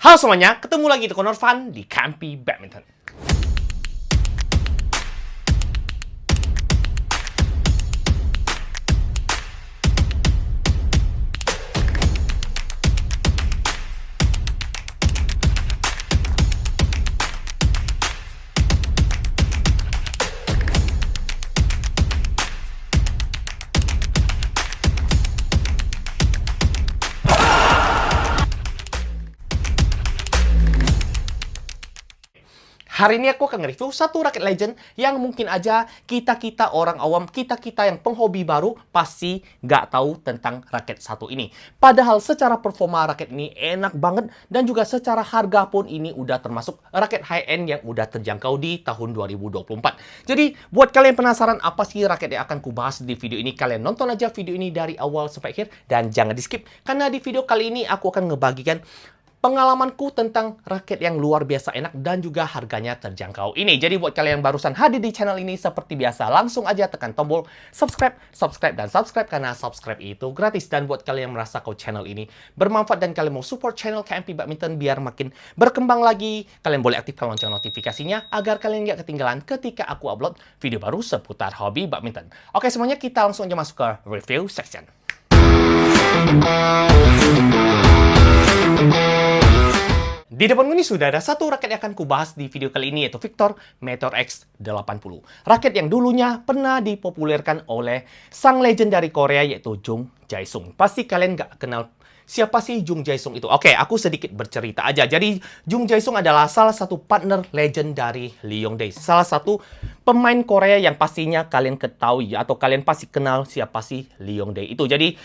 Halo semuanya, ketemu lagi di Conor Fun di Campy Badminton. Hari ini aku akan nge-review satu raket legend yang mungkin aja kita-kita orang awam, kita-kita yang penghobi baru pasti nggak tahu tentang raket satu ini. Padahal secara performa raket ini enak banget dan juga secara harga pun ini udah termasuk raket high-end yang udah terjangkau di tahun 2024. Jadi buat kalian penasaran apa sih raket yang akan kubahas di video ini, kalian nonton aja video ini dari awal sampai akhir dan jangan di-skip. Karena di video kali ini aku akan ngebagikan pengalamanku tentang raket yang luar biasa enak dan juga harganya terjangkau ini. Jadi buat kalian yang barusan hadir di channel ini seperti biasa, langsung aja tekan tombol subscribe karena subscribe itu gratis. Dan buat kalian yang merasa kalau channel ini bermanfaat dan kalian mau support channel KMP Badminton biar makin berkembang lagi, kalian boleh aktifkan lonceng notifikasinya agar kalian nggak ketinggalan ketika aku upload video baru seputar hobi badminton. Oke semuanya, kita langsung aja masuk ke review section. Di depan ini sudah ada satu raket yang akan kubahas di video kali ini, yaitu Victor Meteor X80. Raket yang dulunya pernah dipopulerkan oleh sang legend dari Korea, yaitu Jung Jae-sung. Pasti kalian nggak kenal siapa sih Jung Jae-sung itu. Oke, aku sedikit bercerita aja. Jadi, Jung Jae-sung adalah salah satu partner legend dari Lee Yong-dae. Salah satu pemain Korea yang pastinya kalian ketahui atau kalian pasti kenal siapa sih Lee Yong-dae itu. Jadi,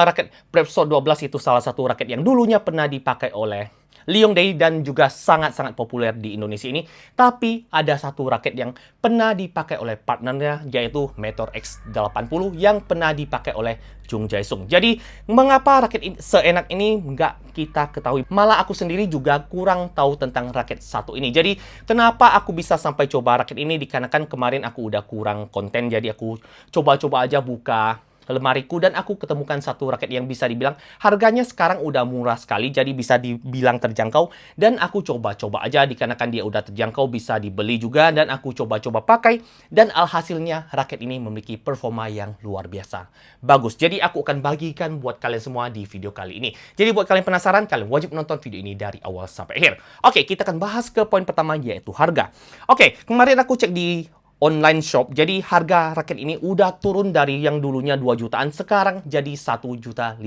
raket Brevsword 12 itu salah satu raket yang dulunya pernah dipakai oleh Lee Yong-dae dan juga sangat-sangat populer di Indonesia ini. Tapi ada satu raket yang pernah dipakai oleh partnernya, yaitu Meteor X80 yang pernah dipakai oleh Jung Jae-sung. Jadi, mengapa raket ini seenak ini nggak kita ketahui? Malah aku sendiri juga kurang tahu tentang raket satu ini. Jadi, kenapa aku bisa sampai coba raket ini? Dikarenakan kemarin aku udah kurang konten, jadi aku coba-coba aja buka lemariku dan aku ketemukan satu raket yang bisa dibilang harganya sekarang udah murah sekali, jadi bisa dibilang terjangkau dan aku coba-coba aja dikarenakan dia udah terjangkau, bisa dibeli juga dan aku coba-coba pakai dan alhasilnya raket ini memiliki performa yang luar biasa bagus. Jadi aku akan bagikan buat kalian semua di video kali ini. Jadi buat kalian penasaran, kalian wajib nonton video ini dari awal sampai akhir. Oke, kita akan bahas ke poin pertama, yaitu harga. Oke, kemarin aku cek di online shop, jadi harga raket ini udah turun dari yang dulunya 2 jutaan, sekarang jadi 1.500.000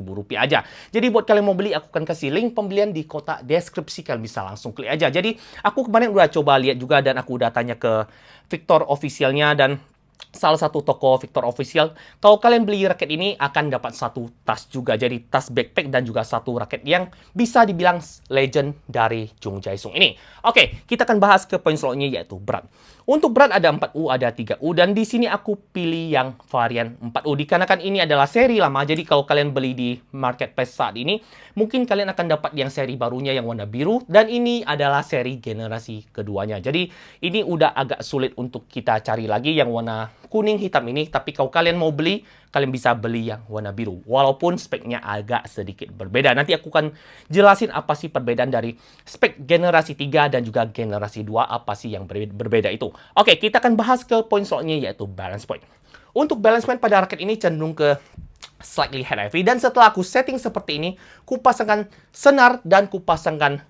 rupiah aja. Jadi buat kalian mau beli, aku akan kasih link pembelian di kotak deskripsi, kalian bisa langsung klik aja. Jadi aku kemarin udah coba lihat juga dan aku udah tanya ke Victor officialnya dan salah satu toko Victor official, kalau kalian beli raket ini akan dapat satu tas juga, jadi tas backpack dan juga satu raket yang bisa dibilang legend dari Jung Jae-sung ini. Oke, kita akan bahas ke poin selanjutnya, yaitu berat. Untuk berat ada 4U, ada 3U, dan di sini aku pilih yang varian 4U dikarenakan ini adalah seri lama. Jadi kalau kalian beli di marketplace saat ini, mungkin kalian akan dapat yang seri barunya yang warna biru, dan ini adalah seri generasi keduanya. Jadi ini udah agak sulit untuk kita cari lagi yang warna kuning hitam ini, tapi kalau kalian mau beli, kalian bisa beli yang warna biru. Walaupun speknya agak sedikit berbeda. Nanti aku akan jelasin apa sih perbedaan dari spek generasi 3 dan juga generasi 2, apa sih yang berbeda itu. Oke, kita akan bahas ke poin selanjutnya, yaitu balance point. Untuk balance point pada raket ini cenderung ke slightly head heavy, dan setelah aku setting seperti ini, kupasangkan senar dan kupasangkan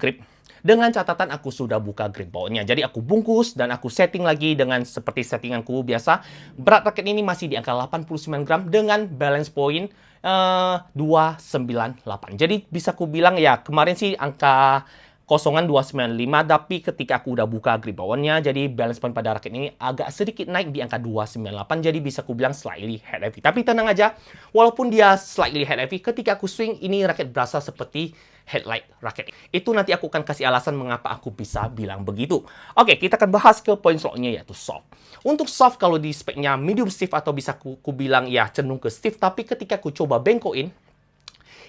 grip. Dengan catatan aku sudah buka grip bawahnya. Jadi aku bungkus dan aku setting lagi dengan seperti settinganku biasa. Berat raket ini masih di angka 89 gram dengan balance point 298. Jadi bisa aku bilang ya kemarin sih angka kosongan 295, tapi ketika aku udah buka grip bawahnya, jadi balance point pada raket ini agak sedikit naik di angka 298, jadi bisa aku bilang slightly head heavy. Tapi tenang aja, walaupun dia slightly head heavy, ketika aku swing, ini raket berasa seperti headlight raket. Itu nanti aku akan kasih alasan mengapa aku bisa bilang begitu. Oke, kita akan bahas ke poin selanjutnya, yaitu soft. Untuk soft, kalau di speknya medium stiff atau bisa aku bilang ya cenderung ke stiff, tapi ketika aku coba bengkokin,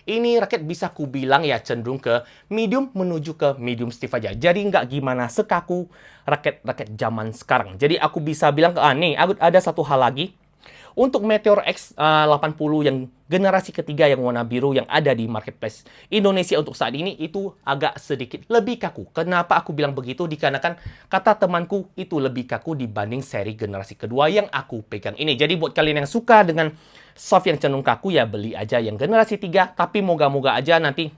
ini raket bisa ku bilang ya cenderung ke medium menuju ke medium stiff aja. Jadi nggak gimana sekaku raket-raket zaman sekarang. Jadi aku bisa bilang, nih ada satu hal lagi. untuk Meteor X80 yang generasi ketiga yang warna biru yang ada di marketplace Indonesia untuk saat ini itu agak sedikit lebih kaku. Kenapa aku bilang begitu? Dikarenakan kata temanku itu lebih kaku dibanding seri generasi kedua yang aku pegang ini. Jadi buat kalian yang suka dengan soft yang cenderung kaku ya beli aja yang generasi 3. Tapi moga-moga aja nanti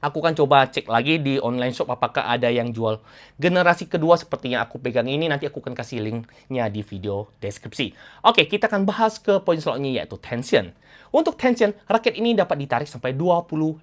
aku kan coba cek lagi di online shop apakah ada yang jual generasi kedua seperti yang aku pegang ini. Nanti aku akan kasih linknya di video deskripsi. Oke, kita akan bahas ke poin selanjutnya yaitu tension. Untuk tension, raket ini dapat ditarik sampai 28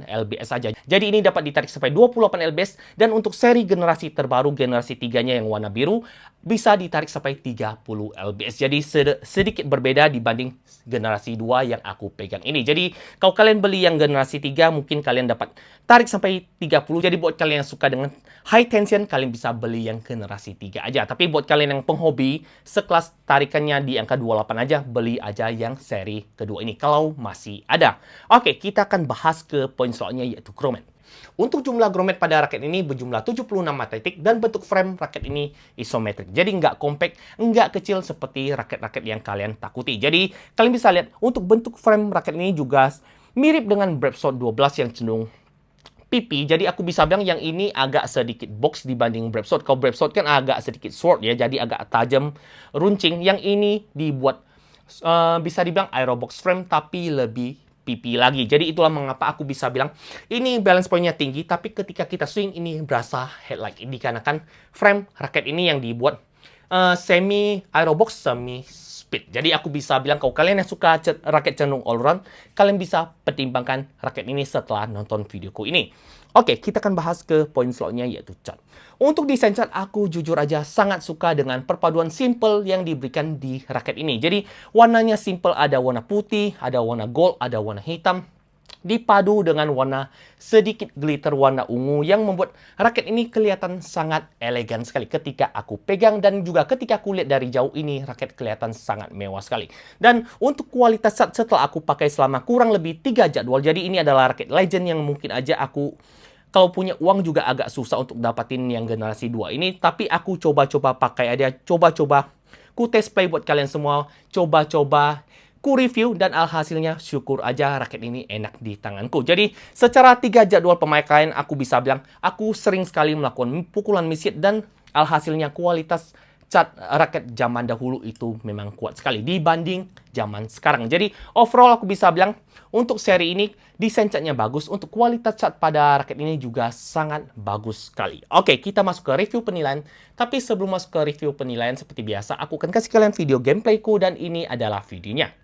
lbs saja. Jadi ini dapat ditarik sampai 28 lbs dan untuk seri generasi terbaru, generasi 3-nya yang warna biru, bisa ditarik sampai 30 lbs. Jadi sedikit berbeda dibanding generasi 2 yang aku pegang ini. Jadi kalau kalian beli yang generasi 3, mungkin kalian dapat tarik sampai 30. Jadi buat kalian yang suka dengan high tension, kalian bisa beli yang generasi 3 aja. Tapi buat kalian yang penghobi, sekelas tarikannya di angka 28 aja, beli aja yang seri kedua ini kalau masih ada. Oke, kita akan bahas ke poin selanjutnya yaitu grommet. Untuk jumlah grommet pada raket ini berjumlah 76 titik dan bentuk frame raket ini isometrik. Jadi nggak compact, nggak kecil seperti raket-raket yang kalian takuti. Jadi kalian bisa lihat untuk bentuk frame raket ini juga mirip dengan Brapshot 12 yang cenderung pipi. Jadi aku bisa bilang yang ini agak sedikit box dibanding Brapshot. Kalau Brapshot kan agak sedikit sword ya, jadi agak tajam, runcing. Yang ini dibuat bisa dibilang aerobox frame tapi lebih pipi lagi. Jadi itulah mengapa aku bisa bilang ini balance point-nya tinggi, tapi ketika kita swing ini berasa headlight. Dikarenakan frame raket ini yang dibuat semi aerobox, semi speed. Jadi aku bisa bilang kalau kalian yang suka raket cenderung all round, kalian bisa pertimbangkan raket ini setelah nonton videoku ini. Oke, kita akan bahas ke poin selanjutnya yaitu cat. Untuk desain cat, aku jujur aja sangat suka dengan perpaduan simple yang diberikan di raket ini. Jadi warnanya simple, ada warna putih, ada warna gold, ada warna hitam. Dipadu dengan warna sedikit glitter warna ungu yang membuat raket ini kelihatan sangat elegan sekali ketika aku pegang, dan juga ketika aku lihat dari jauh ini raket kelihatan sangat mewah sekali. Dan untuk kualitas cat setelah aku pakai selama kurang lebih 3 jadwal, jadi ini adalah raket legend yang mungkin aja aku kalau punya uang juga agak susah untuk dapatin yang generasi 2 ini, tapi aku coba-coba pakai aja, coba-coba ku test play buat kalian semua, coba-coba ku review, dan alhasilnya syukur aja raket ini enak di tanganku. Jadi secara 3 jadwal pemakaian aku bisa bilang aku sering sekali melakukan pukulan misit, dan alhasilnya kualitas cat raket zaman dahulu itu memang kuat sekali dibanding zaman sekarang. Jadi overall aku bisa bilang untuk seri ini desain catnya bagus, untuk kualitas cat pada raket ini juga sangat bagus sekali. Oke, kita masuk ke review penilaian. Tapi sebelum masuk ke review penilaian seperti biasa, aku akan kasih kalian video gameplayku, dan ini adalah videonya.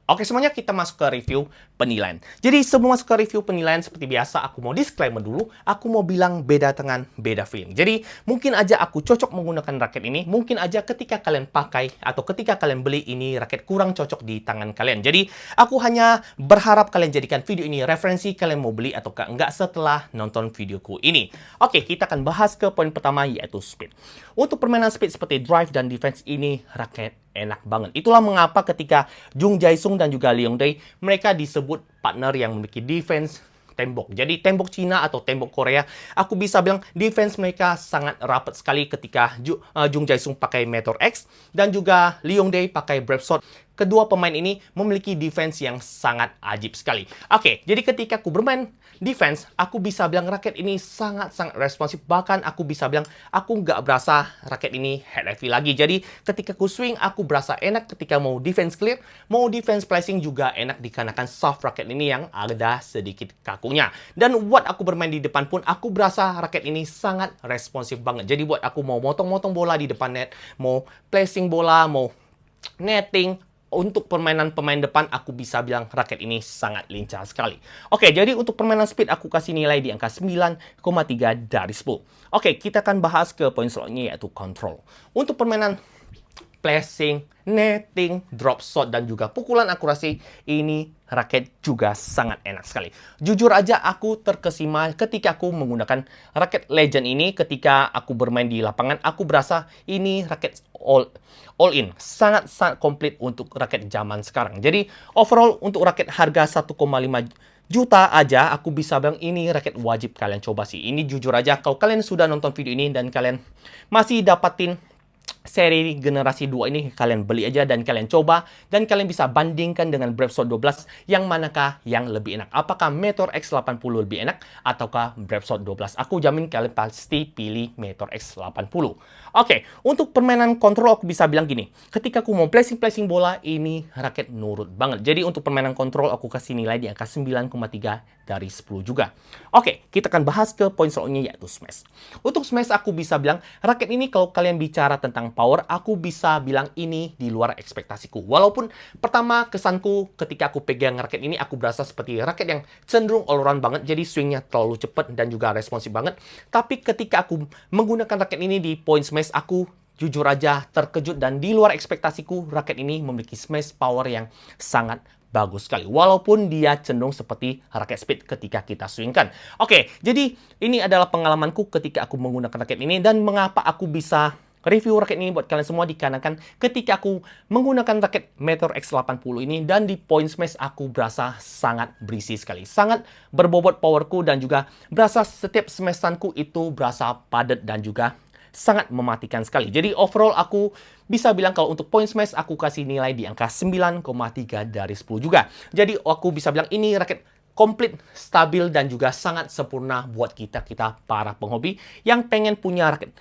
Oke, semuanya kita masuk ke review penilaian. Jadi sebelum masuk ke review penilaian seperti biasa, aku mau disclaimer dulu. Aku mau bilang beda tangan, beda feeling. Jadi mungkin aja aku cocok menggunakan raket ini. Mungkin aja ketika kalian pakai atau ketika kalian beli ini raket kurang cocok di tangan kalian. Jadi aku hanya berharap kalian jadikan video ini referensi kalian mau beli atau enggak setelah nonton videoku ini. Oke, kita akan bahas ke poin pertama yaitu speed. Untuk permainan speed seperti drive dan defense ini raket enak banget. Itulah mengapa ketika Jung Jae-sung dan juga Lee Yong-dae, mereka disebut partner yang memiliki defense tembok. Jadi tembok Cina atau tembok Korea, aku bisa bilang defense mereka sangat rapat sekali ketika Jung Jae-sung pakai Meteor X dan juga Lee Yong-dae pakai Brave Sword. Kedua pemain ini memiliki defense yang sangat ajib sekali. Oke, jadi ketika aku bermain defense, aku bisa bilang raket ini sangat-sangat responsif. Bahkan aku bisa bilang aku nggak berasa raket ini head heavy lagi. Jadi ketika aku swing, aku berasa enak ketika mau defense clear, mau defense placing juga enak dikarenakan soft raket ini yang ada sedikit kakunya. Dan buat aku bermain di depan pun, aku berasa raket ini sangat responsif banget. Jadi buat aku mau motong-motong bola di depan net, mau placing bola, mau netting, untuk permainan pemain depan, aku bisa bilang raket ini sangat lincah sekali. Oke, jadi untuk permainan speed, aku kasih nilai di angka 9,3 dari 10. Oke, kita akan bahas ke poin selanjutnya, yaitu control. Untuk permainan placing, netting, drop shot, dan juga pukulan akurasi, ini raket juga sangat enak sekali. Jujur aja, aku terkesima ketika aku menggunakan raket Legend ini. Ketika aku bermain di lapangan, aku berasa ini raket all in, sangat komplit untuk raket zaman sekarang. Jadi overall untuk raket harga 1,5 juta aja, aku bisa bilang ini raket wajib kalian coba sih. Ini jujur aja, kalau kalian sudah nonton video ini dan kalian masih dapatin seri generasi 2 ini, kalian beli aja dan kalian coba, dan kalian bisa bandingkan dengan Brave Sword 12, yang manakah yang lebih enak. Apakah Meteor X80 lebih enak ataukah Brave Sword 12? Aku jamin kalian pasti pilih Meteor X80. Oke, untuk permainan kontrol aku bisa bilang gini, ketika aku mau placing bola, ini raket nurut banget. Jadi untuk permainan kontrol aku kasih nilai di angka 9,3 dari 10 juga. Oke, kita akan bahas ke poin selanjutnya yaitu smash. Untuk smash aku bisa bilang raket ini kalau kalian bicara tentang power, aku bisa bilang ini di luar ekspektasiku. Walaupun pertama kesanku ketika aku pegang raket ini, aku berasa seperti raket yang cenderung all round banget, jadi swingnya terlalu cepat dan juga responsif banget. Tapi ketika aku menggunakan raket ini di point smash, aku jujur aja terkejut dan di luar ekspektasiku, raket ini memiliki smash power yang sangat bagus sekali. Walaupun dia cenderung seperti raket speed ketika kita swingkan. Oke, jadi ini adalah pengalamanku ketika aku menggunakan raket ini dan mengapa aku bisa review raket ini buat kalian semua dikarenakan ketika aku menggunakan raket Meteor X80 ini dan di point smash aku berasa sangat berisi sekali. Sangat berbobot powerku dan juga berasa setiap smashanku itu berasa padat dan juga sangat mematikan sekali. Jadi overall aku bisa bilang kalau untuk point smash aku kasih nilai di angka 9,3 dari 10 juga. Jadi aku bisa bilang ini raket komplit, stabil, dan juga sangat sempurna buat kita para penghobi yang pengen punya raket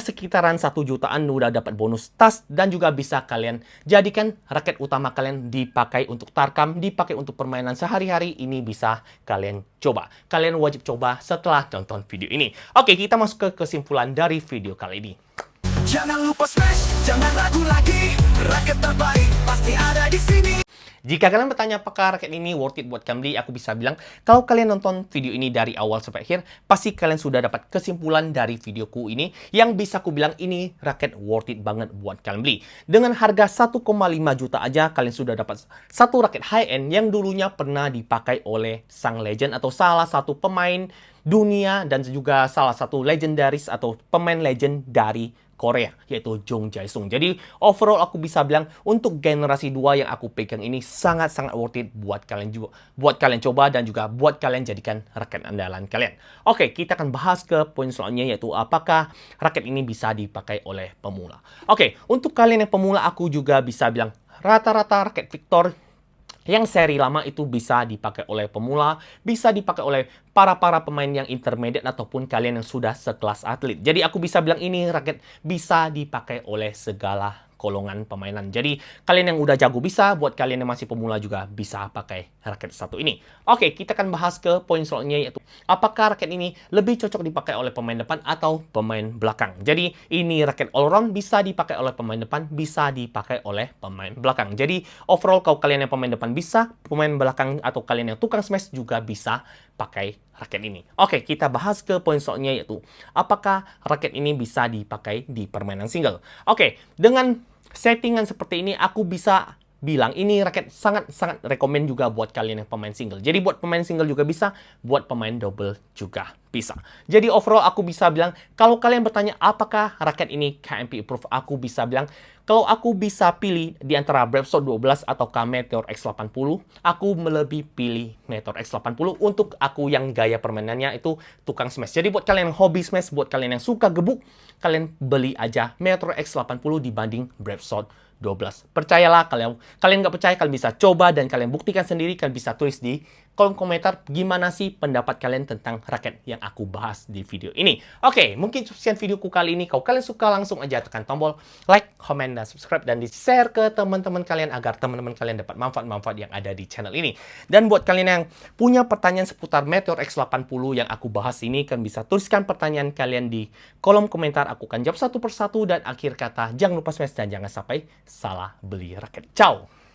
sekitaran 1 jutaan udah dapat bonus tas dan juga bisa kalian jadikan raket utama kalian dipakai untuk tarkam, dipakai untuk permainan sehari-hari. Ini bisa kalian coba. Kalian wajib coba setelah nonton video ini. Oke, kita masuk ke kesimpulan dari video kali ini. Jangan lupa smash, jangan ragu lagi. Raket terbaik pasti ada di sini. Jika kalian bertanya apakah raket ini worth it buat kalian beli, aku bisa bilang kalau kalian nonton video ini dari awal sampai akhir, pasti kalian sudah dapat kesimpulan dari videoku ini yang bisa aku bilang ini raket worth it banget buat kalian beli. Dengan harga 1,5 juta aja, kalian sudah dapat satu raket high-end yang dulunya pernah dipakai oleh sang legend atau salah satu pemain dunia dan juga salah satu legendaris atau pemain legend dari Korea, yaitu Jung Jae-sung. Jadi overall aku bisa bilang untuk generasi 2 yang aku pegang ini sangat-sangat worth it buat kalian juga, buat kalian coba dan juga buat kalian jadikan raket andalan kalian. Oke, kita akan bahas ke poin selanjutnya yaitu apakah raket ini bisa dipakai oleh pemula. Oke, untuk kalian yang pemula aku juga bisa bilang rata-rata raket Victor yang seri lama itu bisa dipakai oleh pemula, bisa dipakai oleh para pemain yang intermediate ataupun kalian yang sudah sekelas atlet. Jadi aku bisa bilang ini raket bisa dipakai oleh segala golongan permainan. Jadi, kalian yang udah jago bisa, buat kalian yang masih pemula juga bisa pakai raket satu ini. Oke, kita akan bahas ke poin selanjutnya, yaitu apakah raket ini lebih cocok dipakai oleh pemain depan atau pemain belakang. Jadi, ini raket all round, bisa dipakai oleh pemain depan, bisa dipakai oleh pemain belakang. Jadi, overall kalau kalian yang pemain depan bisa, pemain belakang atau kalian yang tukang smash juga bisa pakai raket ini. Oke, kita bahas ke poin selanjutnya, yaitu apakah raket ini bisa dipakai di permainan single. Oke, dengan settingan seperti ini aku bisa bilang ini raket sangat-sangat rekomen juga buat kalian yang pemain single. Jadi buat pemain single juga bisa, buat pemain double juga bisa. Jadi overall aku bisa bilang, kalau kalian bertanya apakah raket ini KMP approved, aku bisa bilang, kalau aku bisa pilih di antara Brave 12 atau Meteor X80, aku lebih pilih Meteor X80 untuk aku yang gaya permainannya itu tukang smash. Jadi buat kalian yang hobi smash, buat kalian yang suka gebuk, kalian beli aja Meteor X80 dibanding Brave 12. Percayalah, kalian nggak percaya, kalian bisa coba dan kalian buktikan sendiri. Kalian bisa tulis di kolom komentar gimana sih pendapat kalian tentang raket yang aku bahas di video ini. Oke, mungkin sekian videoku kali ini. Kalau kalian suka, langsung aja tekan tombol like, comment, dan subscribe, dan di-share ke teman-teman kalian agar teman-teman kalian dapat manfaat-manfaat yang ada di channel ini. Dan buat kalian yang punya pertanyaan seputar Meteor X80 yang aku bahas ini, kalian bisa tuliskan pertanyaan kalian di kolom komentar. Aku akan jawab satu persatu, dan akhir kata, jangan lupa smash dan jangan sampai salah beli raket. Ciao!